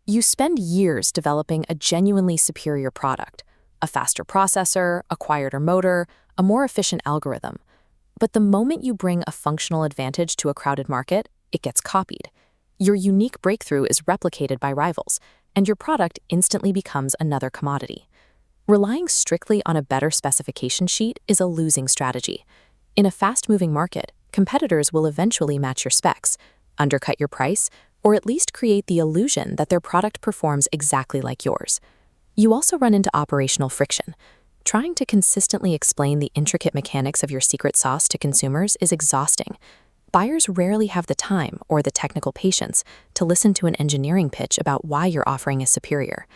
You spend years developing a genuinely superior product, a faster processor, a quieter motor, a more efficient algorithm. But the moment you bring a functional advantage to a crowded market, it gets copied. Your unique breakthrough is replicated by rivals, and your product instantly becomes another commodity. Relying strictly on a better specification sheet is a losing strategy. In a fast-moving market, competitors will eventually match your specs, undercut your price, or at least create the illusion that their product performs exactly like yours. You also run into operational friction. Trying to consistently explain the intricate mechanics of your secret sauce to consumers is exhausting. Buyers rarely have the time or the technical patience to listen to an engineering pitch about why your offering is superior.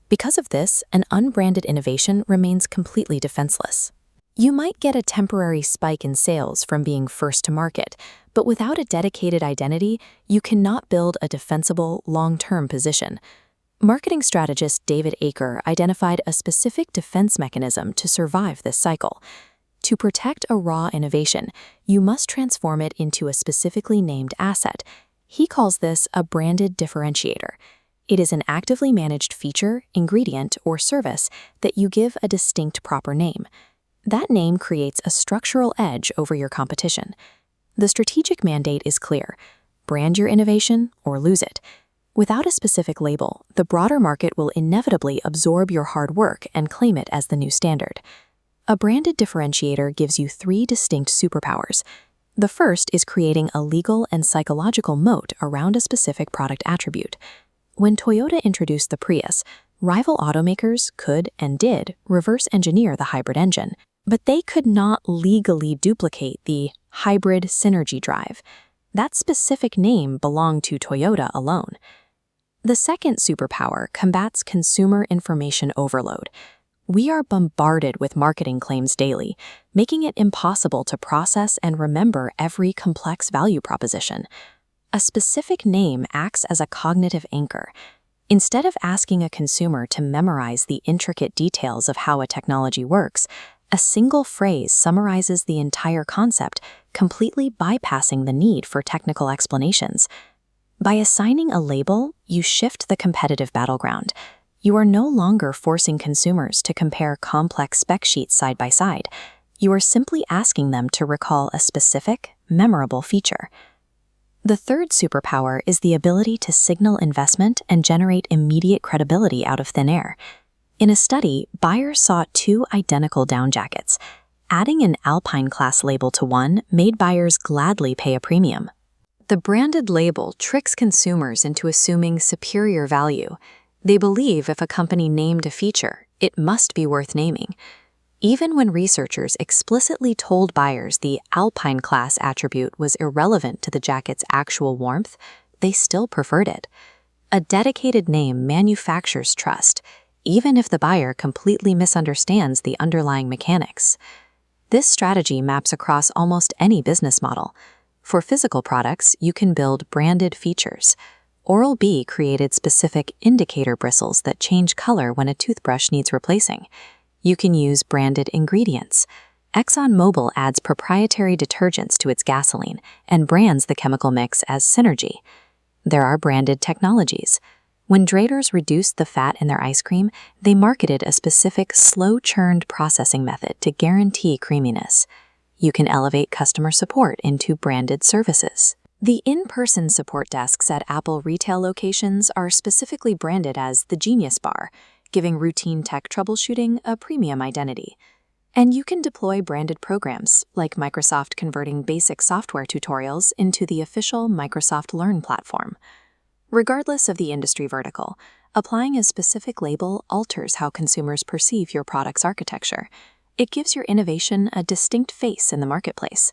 Because of this, an unbranded innovation remains completely defenseless. You might get a temporary spike in sales from being first to market, but without a dedicated identity, you cannot build a defensible, long-term position. Marketing strategist David Aaker identified a specific defense mechanism to survive this cycle. To protect a raw innovation, you must transform it into a specifically named asset. He calls this a branded differentiator. It is an actively managed feature, ingredient, or service that you give a distinct proper name. That name creates a structural edge over your competition. The strategic mandate is clear: brand your innovation or lose it. Without a specific label, the broader market will inevitably absorb your hard work and claim it as the new standard. A branded differentiator gives you 3 distinct superpowers. The first is creating a legal and psychological moat around a specific product attribute. When Toyota introduced the Prius, rival automakers could and did reverse engineer the hybrid engine, but they could not legally duplicate the hybrid synergy drive. That specific name belonged to Toyota alone. The second superpower combats consumer information overload. We are bombarded with marketing claims daily, making it impossible to process and remember every complex value proposition. A specific name acts as a cognitive anchor. Instead of asking a consumer to memorize the intricate details of how a technology works, a single phrase summarizes the entire concept, completely bypassing the need for technical explanations. By assigning a label, you shift the competitive battleground. You are no longer forcing consumers to compare complex spec sheets side by side. You are simply asking them to recall a specific, memorable feature. The third superpower is the ability to signal investment and generate immediate credibility out of thin air. In a study, buyers saw 2 identical down jackets. Adding an Alpine-class label to one made buyers gladly pay a premium. The branded label tricks consumers into assuming superior value. They believe if a company named a feature, it must be worth naming. Even when researchers explicitly told buyers the Alpine-class attribute was irrelevant to the jacket's actual warmth, they still preferred it. A dedicated name manufactures trust, even if the buyer completely misunderstands the underlying mechanics. This strategy maps across almost any business model. For physical products, you can build branded features. Oral-B created specific indicator bristles that change color when a toothbrush needs replacing. You can use branded ingredients. ExxonMobil adds proprietary detergents to its gasoline and brands the chemical mix as Synergy. There are branded technologies. When Drader's reduced the fat in their ice cream, they marketed a specific slow-churned processing method to guarantee creaminess. You can elevate customer support into branded services. The in-person support desks at Apple retail locations are specifically branded as the Genius Bar, giving routine tech troubleshooting a premium identity. And you can deploy branded programs, like Microsoft converting basic software tutorials into the official Microsoft Learn platform. Regardless of the industry vertical, applying a specific label alters how consumers perceive your product's architecture. It gives your innovation a distinct face in the marketplace.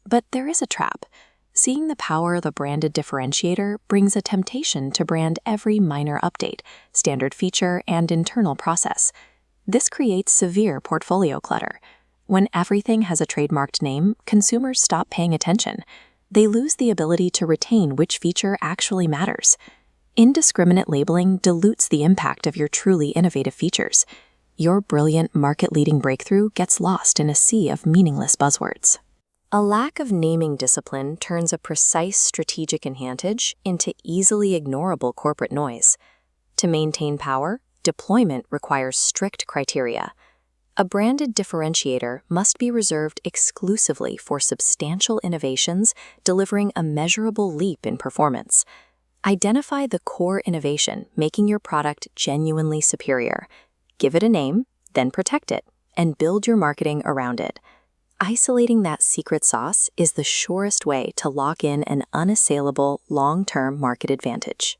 But there is a trap. Seeing the power of a branded differentiator brings a temptation to brand every minor update, standard feature, and internal process. This creates severe portfolio clutter. When everything has a trademarked name, consumers stop paying attention. They lose the ability to retain which feature actually matters. Indiscriminate labeling dilutes the impact of your truly innovative features. Your brilliant market-leading breakthrough gets lost in a sea of meaningless buzzwords. A lack of naming discipline turns a precise strategic advantage into easily ignorable corporate noise. To maintain power, deployment requires strict criteria. A branded differentiator must be reserved exclusively for substantial innovations, delivering a measurable leap in performance. Identify the core innovation, making your product genuinely superior. Give it a name, then protect it, and build your marketing around it. Isolating that secret sauce is the surest way to lock in an unassailable long-term market advantage.